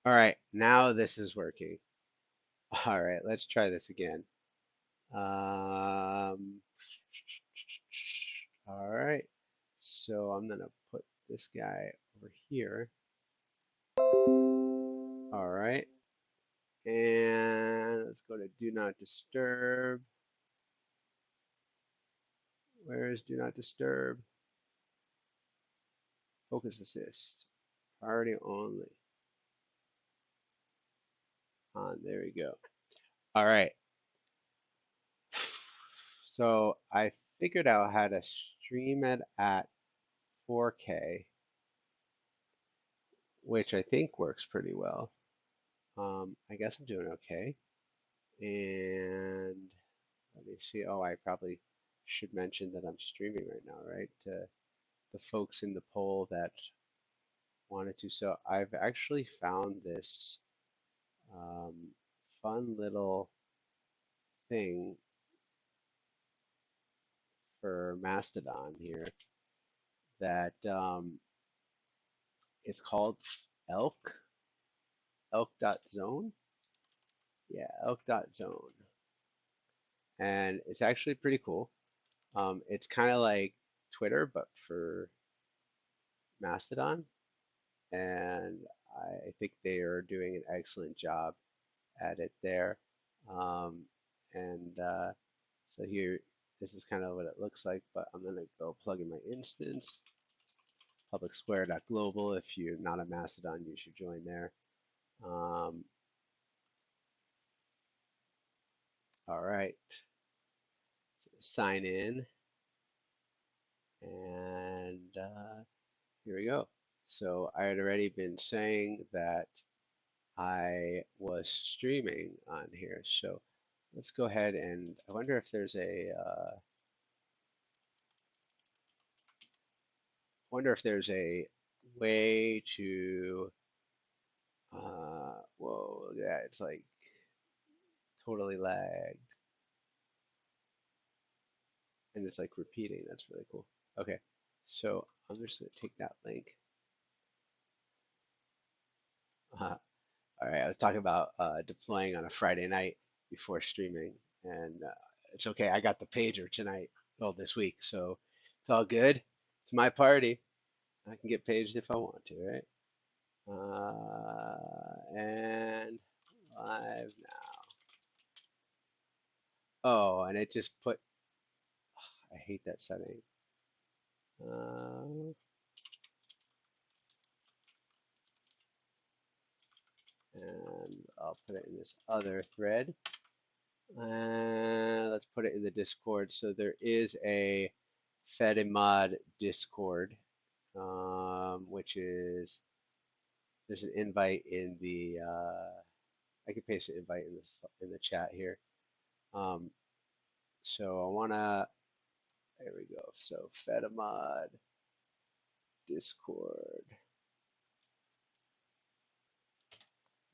All right, now this is working. All right, let's try this again. All right, so I'm gonna put this guy over here. All right, and let's go to Do Not Disturb. Where is Do Not Disturb? Focus Assist. Priority only. On, there we go. All right, so I figured out how to stream it at 4K, which I think works pretty well. I guess I'm doing okay. And let me see. Oh, I probably should mention that I'm streaming right now, right? To the folks in the poll that wanted to. So I've actually found this um, fun little thing for Mastodon here that it's called Elk, elk.zone. Yeah, elk.zone. And it's actually pretty cool. It's kind of like Twitter, but for Mastodon. And I think they are doing an excellent job at it there. Um, and so here, this is kind of what it looks like, but I'm going to go plug in my instance, publicsquare.global. If you're not a Mastodon, you should join there. Um, all right, so sign in, and here we go. So I had already been saying that I was streaming on here. So let's go ahead and I wonder if there's a way to whoa, yeah, it's like totally lagged and it's like repeating. That's really cool. Okay, so I'm just gonna take that link. Uh, all right, I was talking about deploying on a Friday night before streaming, and it's okay. I got the pager tonight, well, this week, so it's all good. It's my party. I can get paged if I want to, right? And live now. Oh, and it just put, I hate that setting. Uh, and I'll put it in this other thread. And let's put it in the Discord. So there is a FediMod Discord, which is, there's an invite in the, I can paste an invite in this in the chat here. Um, so I wanna, there we go. So FediMod Discord,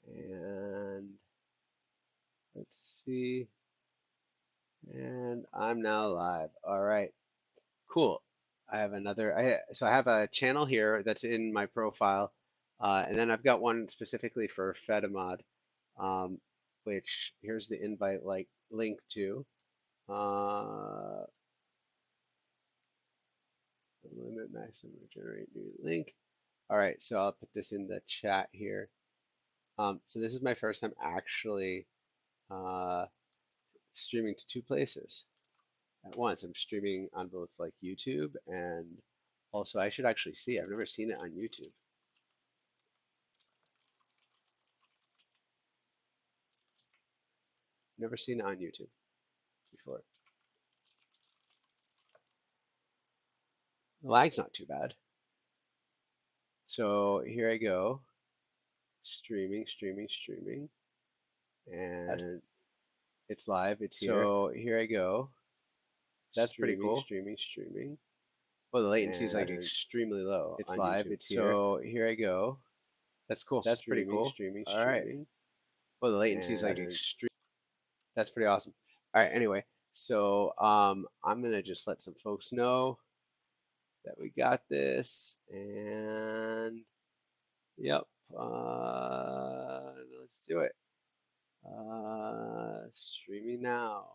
and let's see, and I'm now live. All right, cool. I have another, so I have a channel here that's in my profile, and then I've got one specifically for FediMod, um, which here's the invite like link to. Uh, limit maximum generate new link. All right, so I'll put this in the chat here. So this is my first time actually uh, streaming to two places at once. I'm streaming on both like YouTube and also I should actually see. I've never seen it on YouTube. Never seen it on YouTube before. The lag's not too bad. So here I go, streaming, streaming, streaming, and it's live. It's here. So here I go. That's pretty cool. Streaming, streaming. Well, the latency is like extremely low. It's live. YouTube. It's here. So here I go. That's cool. That's pretty cool. Streaming, streaming, all right. Streaming. Well, the latency is like extreme. That's pretty awesome. All right. Anyway, so I'm gonna just let some folks know that we got this, and yep. do it. Streaming now.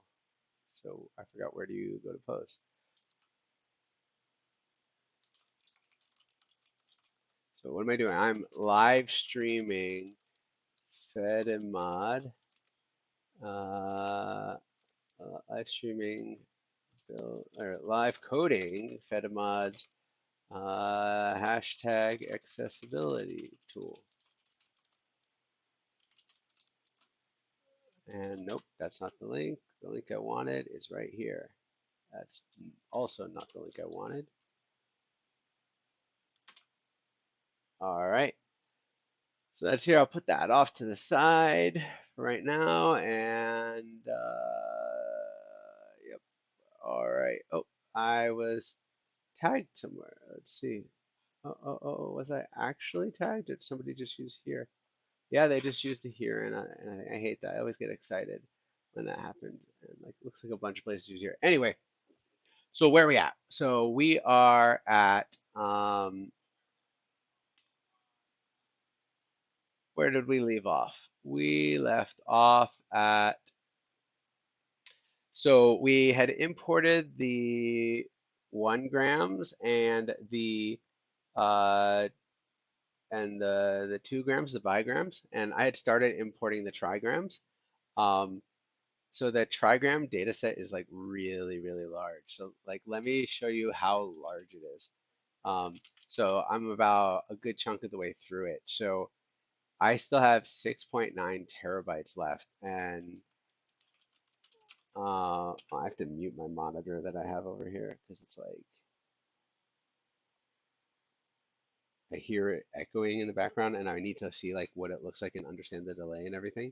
So I forgot, where do you go to post? So what am I doing? I'm live streaming FediMod, uh, live streaming, or live coding FediMod's hashtag accessibility tool. And nope, that's not the link. The link I wanted is right here. That's also not the link I wanted. All right. So that's here. I'll put that off to the side for right now. And yep. All right. Oh, I was tagged somewhere. Let's see. Oh, was I actually tagged? Did somebody just use here? Yeah, they just used the here, and I hate that. I always get excited when that happened. And like, looks like a bunch of places use here. Anyway, so where are we at? So we are at where did we leave off? We left off at, so we had imported the 1 grams uh, and the 2 grams, the bigrams, and I had started importing the trigrams. Um, so the trigram data set is like really, really large. So like, let me show you how large it is. Um, so I'm about a good chunk of the way through it. So I still have 6.9 terabytes left, and I have to mute my monitor that I have over here because it's like I hear it echoing in the background, and I need to see like what it looks like and understand the delay and everything.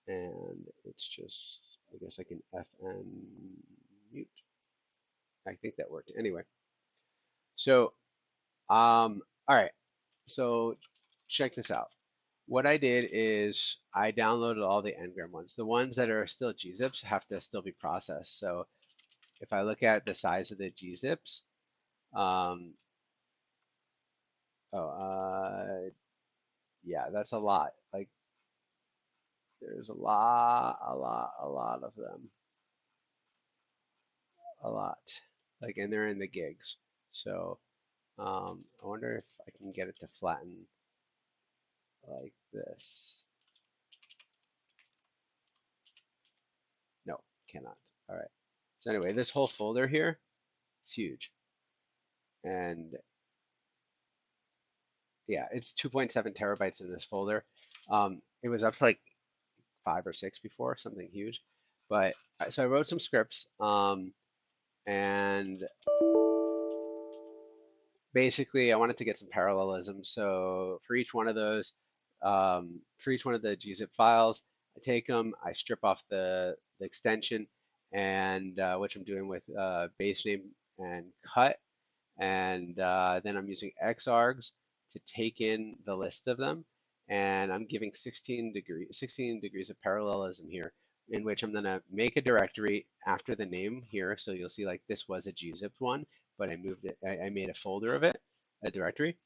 And it's just, I guess I can FN mute. I think that worked. Anyway, so all right. So check this out. What I did is I downloaded all the ngram ones. The ones that are still gzips have to still be processed. So if I look at the size of the gzips, um, oh, yeah, that's a lot. Like there's a lot of them, a lot. Like, and they're in the gigs. So I wonder if I can get it to flatten like this. No, cannot. All right. So anyway, this whole folder here, it's huge. And yeah, it's 2.7 terabytes in this folder. It was up to like 5 or 6 before, something huge. But so I wrote some scripts, and basically I wanted to get some parallelism. So for each one of those, for each one of the gzip files, I take them, I strip off the extension, and which I'm doing with base name and cut, and then I'm using xargs to take in the list of them, and I'm giving 16 degrees of parallelism here, in which I'm gonna make a directory after the name here. So you'll see like this was a gzip one, but I moved it, I made a folder of it, a directory.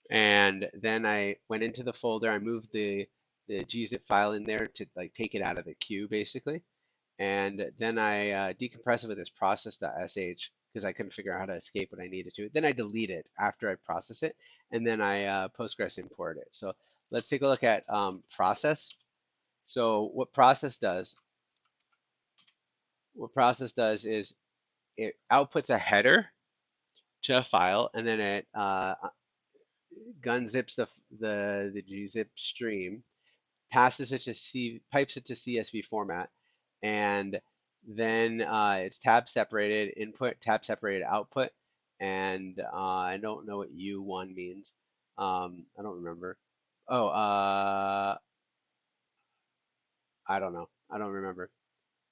And then I went into the folder, I moved the gzip file in there to like take it out of the queue basically. And then I decompress it with this process.sh because I couldn't figure out how to escape what I needed to. Then I delete it after I process it, and then I Postgres import it. So let's take a look at process. So what process does is it outputs a header to a file, and then it gun zips the gzip stream, passes it to pipes it to CSV format, and then it's tab separated input, tab separated output, and I don't know what U1 means. I don't remember. Oh, I don't know. I don't remember.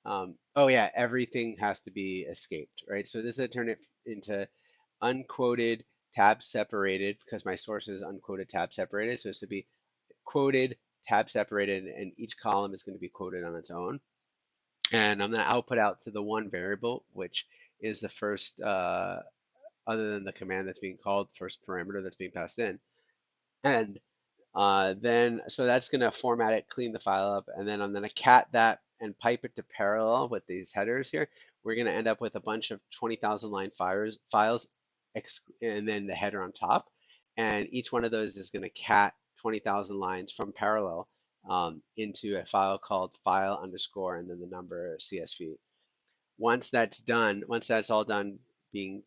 Oh yeah, everything has to be escaped, right? So this is turn it into unquoted tab separated because my source is unquoted tab separated. So it's to be quoted, tab separated, and each column is going to be quoted on its own. And I'm going to output out to the one variable, which is the first, other than the command that's being called, first parameter that's being passed in. And So that's going to format it, clean the file up, and then I'm going to cat that and pipe it to parallel with these headers here. We're going to end up with a bunch of 20,000 line files, and then the header on top. And each one of those is going to cat 20,000 lines from parallel into a file called file underscore and then the number CSV. Once that's done, once that's all done being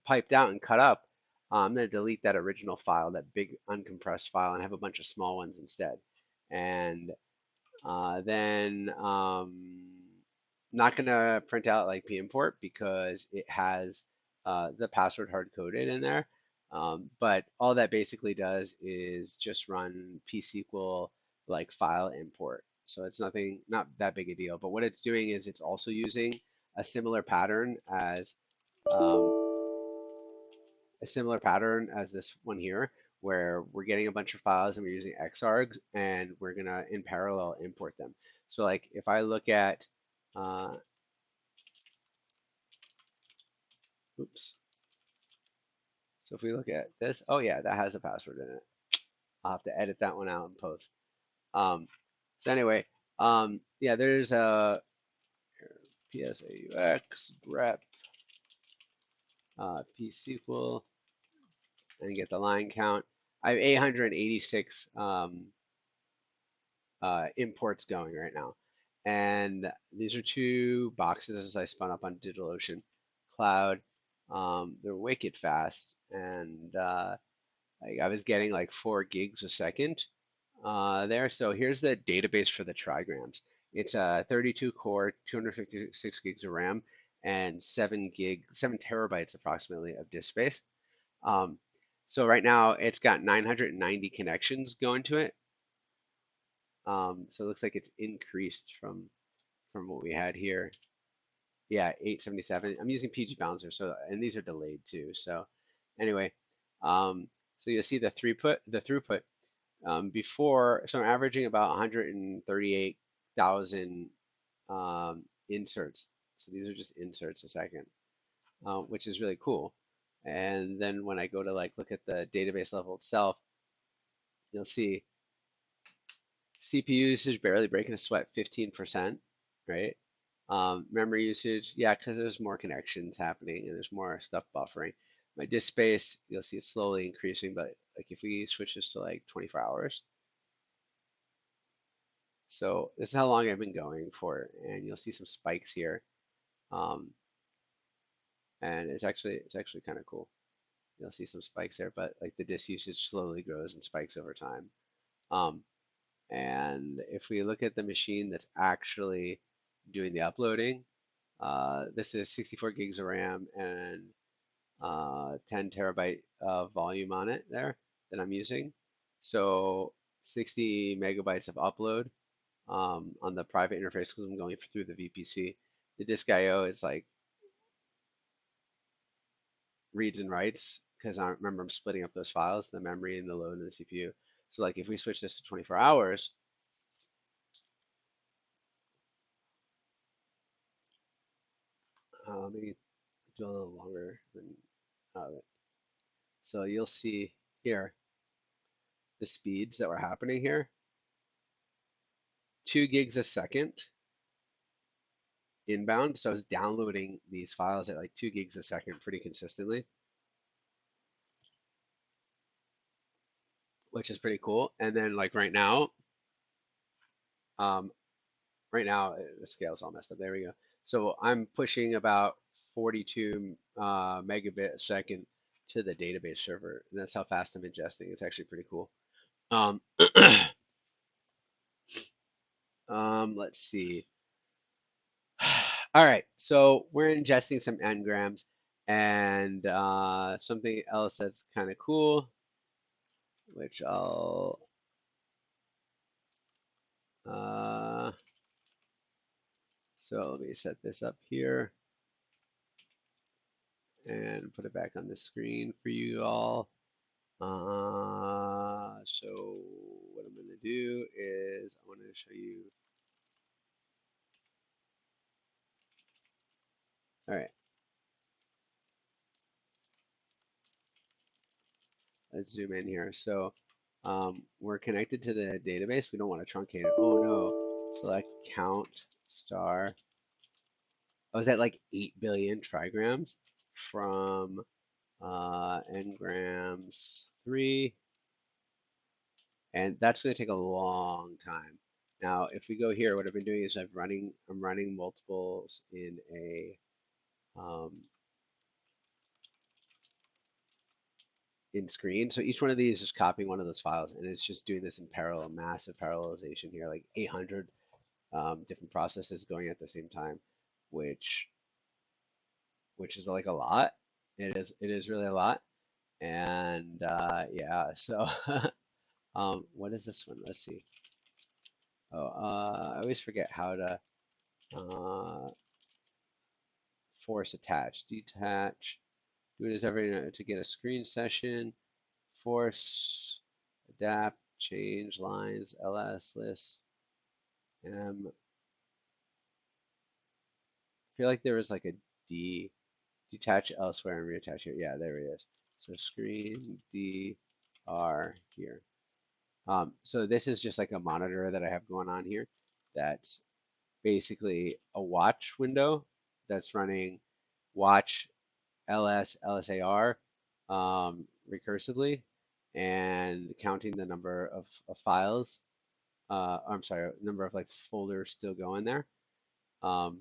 piped out and cut up, I'm going to delete that original file, that big uncompressed file, and have a bunch of small ones instead. And then not going to print out like pimport because it has the password hard coded in there. But all that basically does is just run psql like file import. So it's nothing, not that big a deal. But what it's doing is it's also using a similar pattern as um, this one here, where we're getting a bunch of files and we're using xargs and we're gonna in parallel import them. So like if I look at, uh, oops. So if we look at this, oh yeah, that has a password in it. I'll have to edit that one out and post. Um, so anyway, yeah, there's a psaux grep psql and get the line count. I have 886 imports going right now. And these are two boxes I spun up on DigitalOcean Cloud. They're wicked fast. And I was getting like 4 gigs a second there. So here's the database for the trigrams. It's a 32 core, 256 gigs of RAM, and 7 terabytes approximately of disk space. So right now it's got 990 connections going to it. So it looks like it's increased from what we had here. Yeah, 877. I'm using PG Balancer, so and these are delayed too. So anyway, so you'll see the throughput before. So I'm averaging about 138,000 inserts. So these are just inserts a second, which is really cool. And then when I go to like look at the database level itself, you'll see CPU usage barely breaking a sweat, 15%, right? Memory usage, yeah, because there's more connections happening and there's more stuff buffering. My disk space, you'll see it's slowly increasing, but like if we switch this to like 24 hours, so this is how long I've been going for, and you'll see some spikes here, um, and it's actually kind of cool. You'll see some spikes there, but like the disk usage slowly grows and spikes over time. Um, And if we look at the machine that's actually doing the uploading, this is 64 gigs of RAM and 10 terabyte of volume on it there that I'm using. So 60 megabytes of upload on the private interface because I'm going through the VPC. The disk I/O is like reads and writes because I remember I'm splitting up those files, the memory and the load and the CPU. So like if we switch this to 24 hours, let me do a little longer than so you'll see here the speeds that were happening here. 2 gigs a second inbound. So I was downloading these files at like 2 gigs a second pretty consistently, which is pretty cool. And then like um, the scale's all messed up. There we go. So I'm pushing about 42 megabit a second to the database server. And that's how fast I'm ingesting. It's actually pretty cool. Um, let's see. All right, so we're ingesting some engrams and something else that's kind of cool, which uh, so let me set this up here and put it back on the screen for you all. So what I'm going to do is I want to show you. All right, let's zoom in here. So We're connected to the database. We don't want to truncate it. Oh no. Select count star. I was at like 8 billion trigrams from ngrams 3, and that's going to take a long time. Now, if we go here, what I've been doing is I'm running multiples um, in screen. So each one of these is copying one of those files, and it's just doing this in parallel, massive parallelization here, like 800 different processes going at the same time, which is like a lot. It is really a lot, and yeah. So what is this one? Let's see. Oh, I always forget how to force attach, detach. Do it as every to get a screen session. Force, adapt, change lines, ls list. I feel like there was like a D, detach elsewhere and reattach here. Yeah, there it is. So screen D R here. So this is just like a monitor that I have going on here. That's basically a watch window that's running watch LSAR recursively and counting the number of files. I'm sorry, number of like folders still going there. So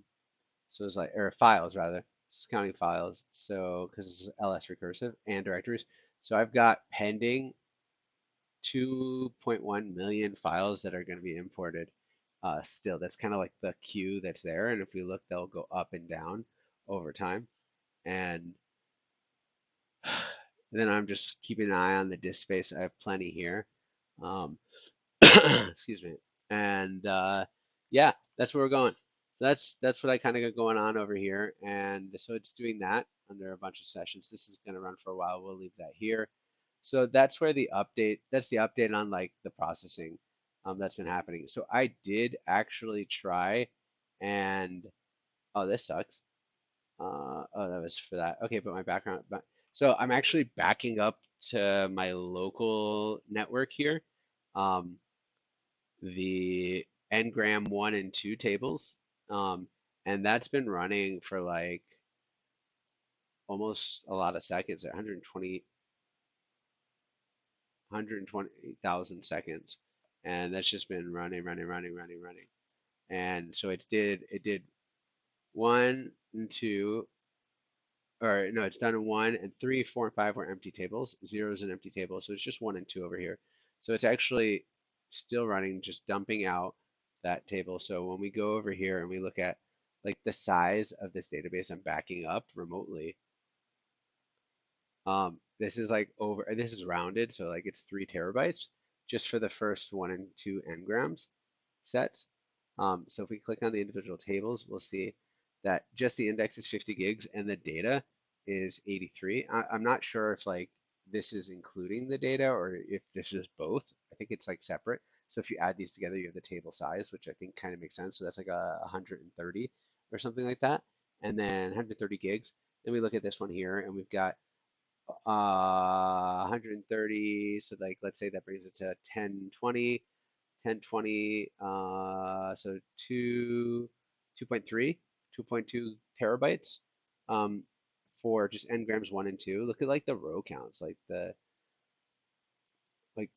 it's like, or files rather. It's counting files. So because it's ls recursive and directories. So I've got pending 2.1 million files that are going to be imported still. That's kind of like the queue that's there. And if we look, they'll go up and down over time. And then I'm just keeping an eye on the disk space. I have plenty here. Um, excuse me. And yeah, that's where we're going. That's what I kind of got going on over here. And so it's doing that under a bunch of sessions. This is going to run for a while. We'll leave that here. So that's where that's the update on like the processing that's been happening. So I did actually try and, oh, this sucks. Oh, that was for that. Okay, but my background, so I'm actually backing up to my local network here. Um, the ngram 1 and 2 tables. And that's been running for like almost a lot of seconds, 120,000 seconds. And that's just been running. And so it did 1 and 2, or no, it's done in 1 and 3, 4, and 5 were empty tables. 0 is an empty table, so it's just 1 and 2 over here. So it's actually still running, just dumping out that table. So when we go over here and we look at like the size of this database, I'm backing up remotely. This is like this is rounded, so like it's 3 terabytes just for the first 1 and 2 ngrams sets. So if we click on the individual tables, we'll see that just the index is 50 gigs and the data is 83. I'm not sure if like this is including the data or if this is both. I think it's like separate. So if you add these together, you have the table size, which I think kind of makes sense. So that's like a 130 or something like that. And then 130 gigs. Then we look at this one here and we've got 130. So like, let's say that brings it to 1020. 1020, so 2.3, 2.2 terabytes for just ngrams 1 and 2. Look at like the row counts, like the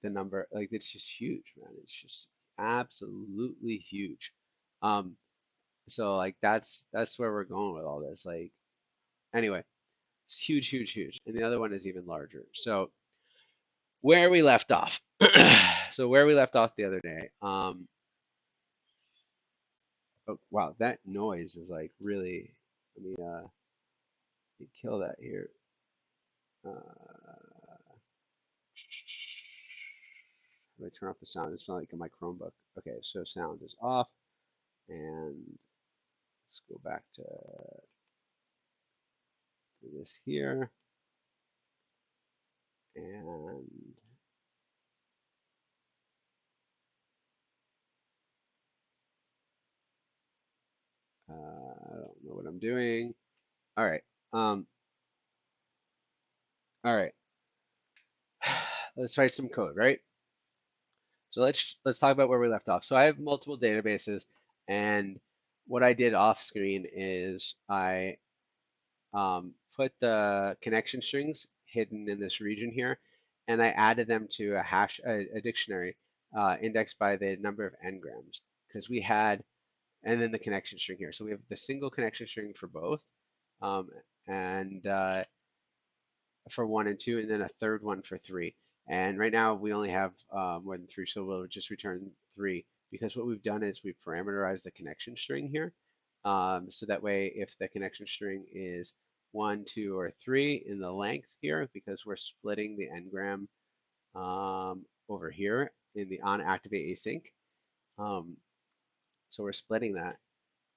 number, like it's just huge, man. It's just absolutely huge. Um, so like that's where we're going with all this. Like anyway, it's huge. And the other one is even larger. So where we left off. So where we left off the other day. Oh, wow, that noise is like really. Let me kill that here. Let me turn off the sound. It's not like in my Chromebook. Okay, so sound is off, and let's go back to this here, and I don't know what I'm doing. All right. All right. Let's write some code, right? So let's talk about where we left off. So I have multiple databases, and what I did off screen is I put the connection strings hidden in this region here, and I added them to a dictionary indexed by the number of n-grams because we had, and then the connection string here. So we have the single connection string for both, um, and for 1 and 2, and then a third one for 3. And right now we only have more than 3, so we'll just return 3 because what we've done is we've parameterized the connection string here. So that way, if the connection string is 1, 2, or 3 in the length here, because we're splitting the n-gram over here in the on activate async. So we're splitting that.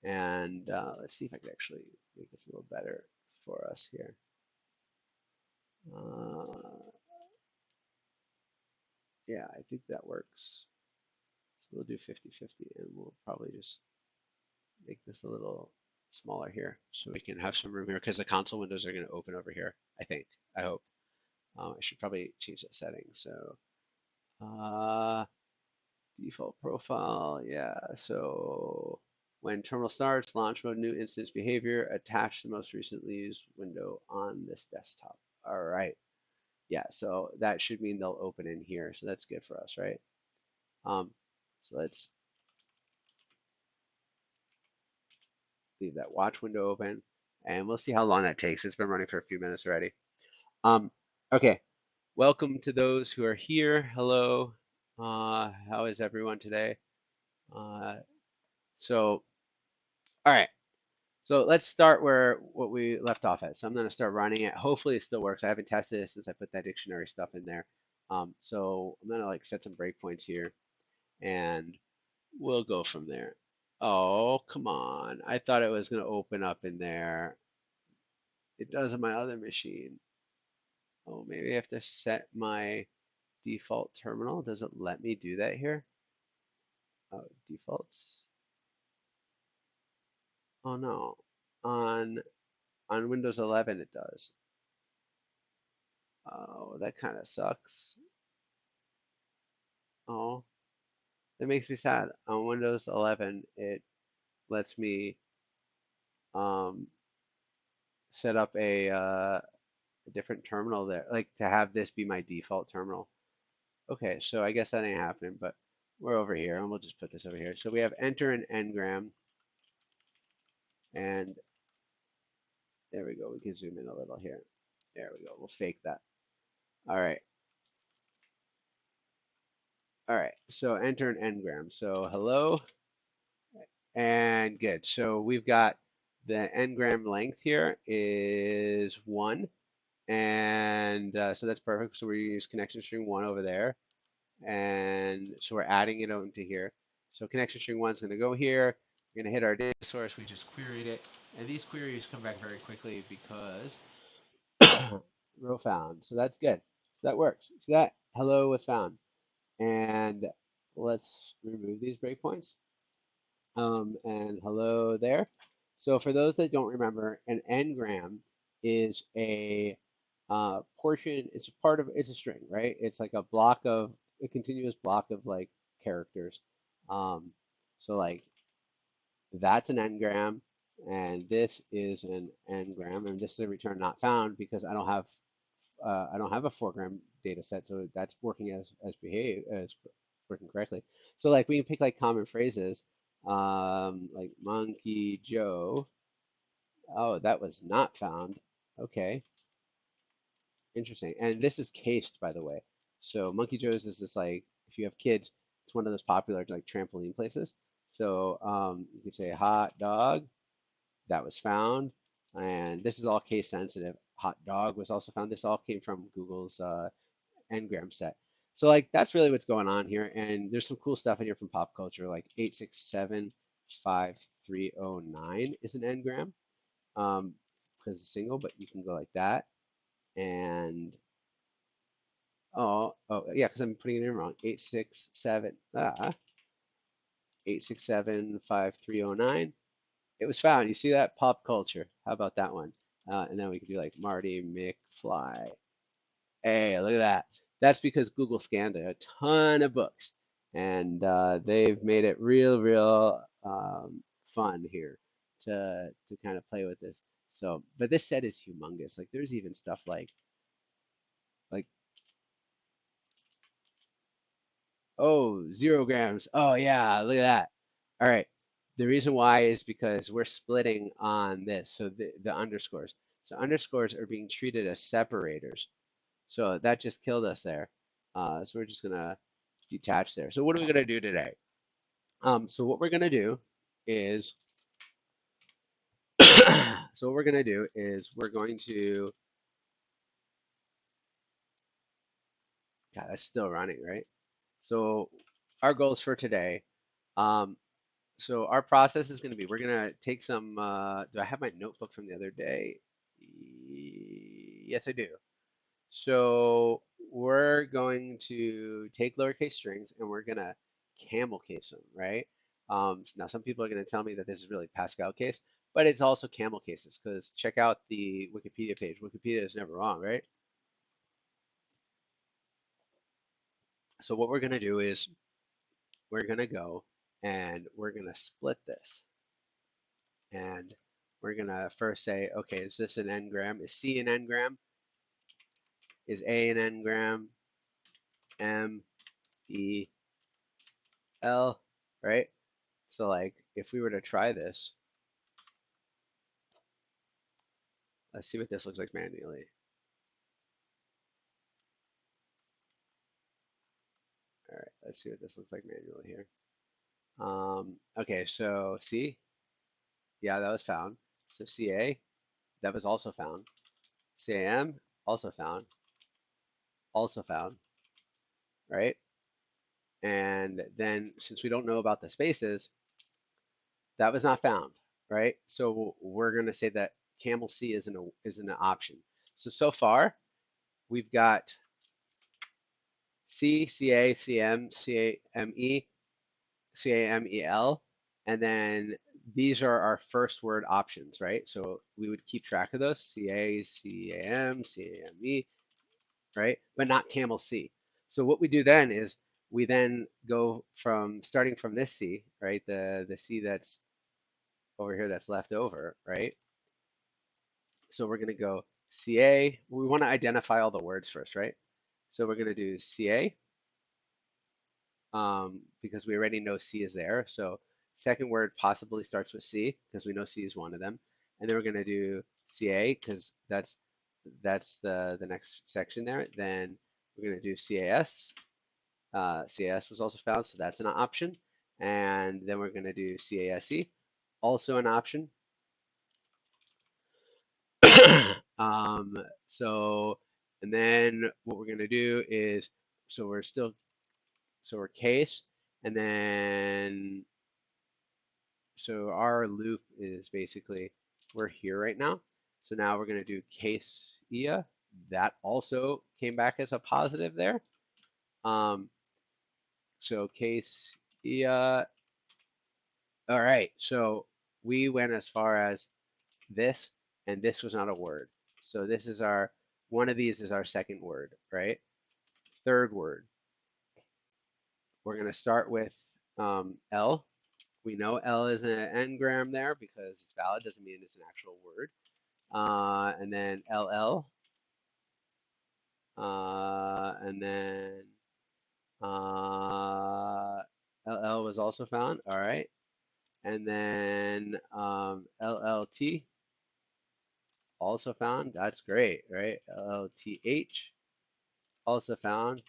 And let's see if I can actually make this a little better for us here. Yeah, I think that works. So we'll do 50-50, and we'll probably just make this a little smaller here so we can have some room here because the console windows are going to open over here, I think. I hope. I should probably change that setting. So default profile, yeah. So when terminal starts, launch mode, new instance behavior, attach the most recently used window on this desktop. All right. Yeah, so that should mean they'll open in here. So that's good for us, right? So let's leave that watch window open, and we'll see how long that takes. It's been running for a few minutes already. Okay, welcome to those who are here. Hello, how is everyone today? So, all right. So let's start where what we left off at. So I'm going to start running it. Hopefully it still works. I haven't tested it since I put that dictionary stuff in there. So I'm going to like set some breakpoints here, and we'll go from there. Oh, come on. I thought it was going to open up in there. It does on my other machine. Oh, maybe I have to set my default terminal. Does it let me do that here? Oh, defaults. Oh no. On on Windows 11 it does. Oh, that kind of sucks. Oh, that makes me sad. On Windows 11 it lets me um, set up a different terminal there, like to have this be my default terminal. Okay, so I guess that ain't happening, but we're over here, and we'll just put this over here. So we have enter an n-gram, and there we go. We can zoom in a little here. There we go. We'll fake that. All right. All right. So enter an n-gram. So hello, and good. So we've got the n-gram length here is 1, and so that's perfect. So we use connection string 1 over there. And so we're adding it into here. So connection string 1 is going to go here. We're going to hit our data source. We just queried it. And these queries come back very quickly because row found. So that's good. So that works. So that hello was found. And let's remove these breakpoints. And hello there. So for those that don't remember, an n-gram is a portion, it's a part of, it's a string, right? It's like a continuous block of like characters. So like that's an n-gram, and this is an n-gram, and this is a return not found because I don't have a 4-gram data set, so that's working as working correctly. So like we can pick like common phrases, like Monkey Joe. Oh, that was not found. Okay, interesting. And this is cased, by the way. So Monkey Joe's is this like if you have kids, it's one of those popular like trampoline places. So you could say hot dog. That was found, and this is all case sensitive. Hot dog was also found. This all came from Google's n-gram set. So like that's really what's going on here. And there's some cool stuff in here from pop culture, like 8675309 is an n-gram because it's single, but you can go like that. And oh yeah, because I'm putting it in wrong. 8675309. It was found. You see that? Pop culture. How about that one? And then we can do like Marty McFly. Hey, look at that. That's because Google scanned a ton of books and they've made it real fun here to kind of play with this. So, but this set is humongous. Like there's even stuff like oh 0 grams. Oh yeah, look at that. All right. The reason why is because we're splitting on this. So the underscores. So underscores are being treated as separators. So that just killed us there. So we're just gonna detach there. So what are we gonna do today? So what we're gonna do is so what we're gonna do is we're going to God, that's still running, right? So our goals for today. Um, so our process is gonna be we're gonna take some do I have my notebook from the other day? Yes, I do. So we're going to take lowercase strings and we're gonna camel case them, right? So now some people are gonna tell me that this is really Pascal case, but it's also camel cases because check out the Wikipedia page. Wikipedia is never wrong, right? So what we're gonna do is we're gonna go and we're gonna split this, and we're gonna first say, okay, is this an n-gram? Is C an n-gram? Is A an n-gram? M, E, L, right? So like if we were to try this, let's see what this looks like manually. All right, let's see what this looks like manually here. Okay, so C, yeah, that was found. So CA, that was also found. CAM, also found, right? And then since we don't know about the spaces, that was not found, right? So we're going to say that camel C isn't an option. So far, we've got C, CA, CM, CAME, CAMEL, and then these are our first word options, right? So we would keep track of those, CA, CAM, CAME, right? But not camel C. So what we do then is we then go from starting from this C, right? The C that's over here that's left over, right? So we're gonna go CA. We want to identify all the words first, right? So we're gonna do CA because we already know C is there. So second word possibly starts with C because we know C is one of them. And then we're gonna do CA because that's the next section there. Then we're gonna do CAS. CAS was also found, so that's an option. And then we're gonna do CASE, also an option. um, so, and then what we're gonna do is, so we're still, so we're case, and then, so our loop is basically, we're here right now. So now we're gonna do case IA. That also came back as a positive there. So case IA. All right, so we went as far as this, and this was not a word. So this is our, one of these is our second word, right? Third word, we're going to start with L. We know L is an n-gram there because it's valid, doesn't mean it's an actual word. And then LL, and then LL was also found, all right. And then LLT, also found, that's great, right? LLTH, also found,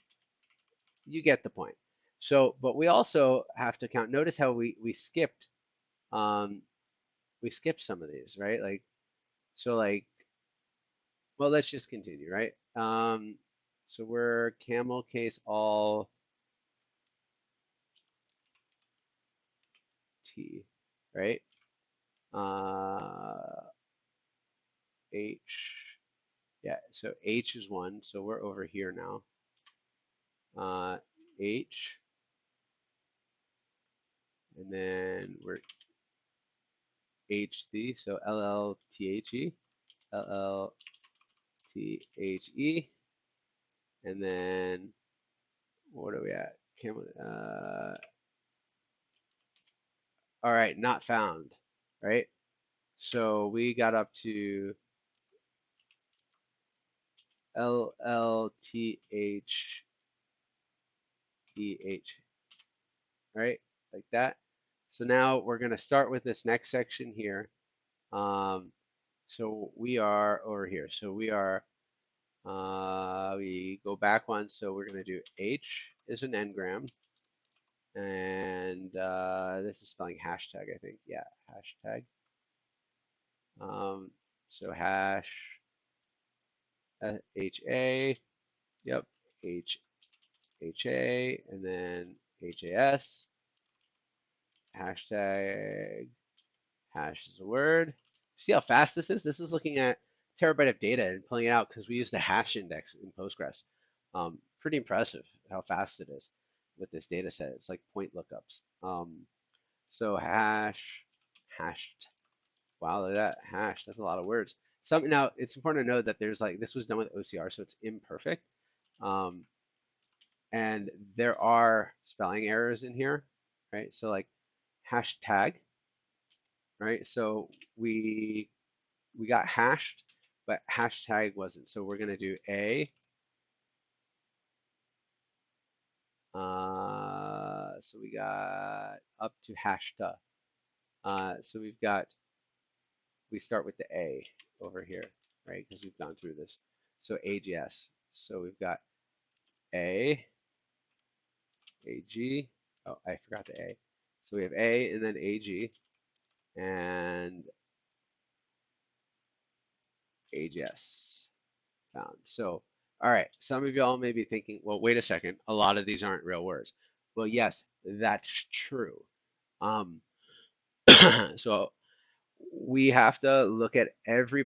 you get the point. So, but we also have to count. Notice how um, we skipped some of these, right? Like, so like, well, let's just continue, right? So we're camel case all T, right? Uh, H, yeah. So H is one. So we're over here now. H, and then we're HT. So LLTHE, LLTHE, and then what are we at? all right, not found, right? So we got up to LLTHEH, right? Like that. So now we're going to start with this next section here. So we are over here. So we go back one. So we're going to do H is an n-gram. And this is spelling hashtag, I think. Yeah, hashtag. So hash HA, yep, HA, and then HAS, hashtag, hash is a word. See how fast this is? This is looking at terabyte of data and pulling it out because we use the hash index in Postgres. Pretty impressive how fast it is with this data set. It's like point lookups. So hashed. Wow, look at that hash. That's a lot of words. Now it's important to know that there's like this was done with OCR, so it's imperfect. And there are spelling errors in here, right? So like hashtag, right? So we got hashed, but hashtag wasn't. So we're gonna do a. So we got up to hashta. So we start with the A over here, right? Because we've gone through this. So AGS. So we've got A, AG. Oh, I forgot the A. So we have A and then AG and AGS found. So, all right, some of y'all may be thinking, well, wait a second, a lot of these aren't real words. Well, yes, that's true. So we have to look at every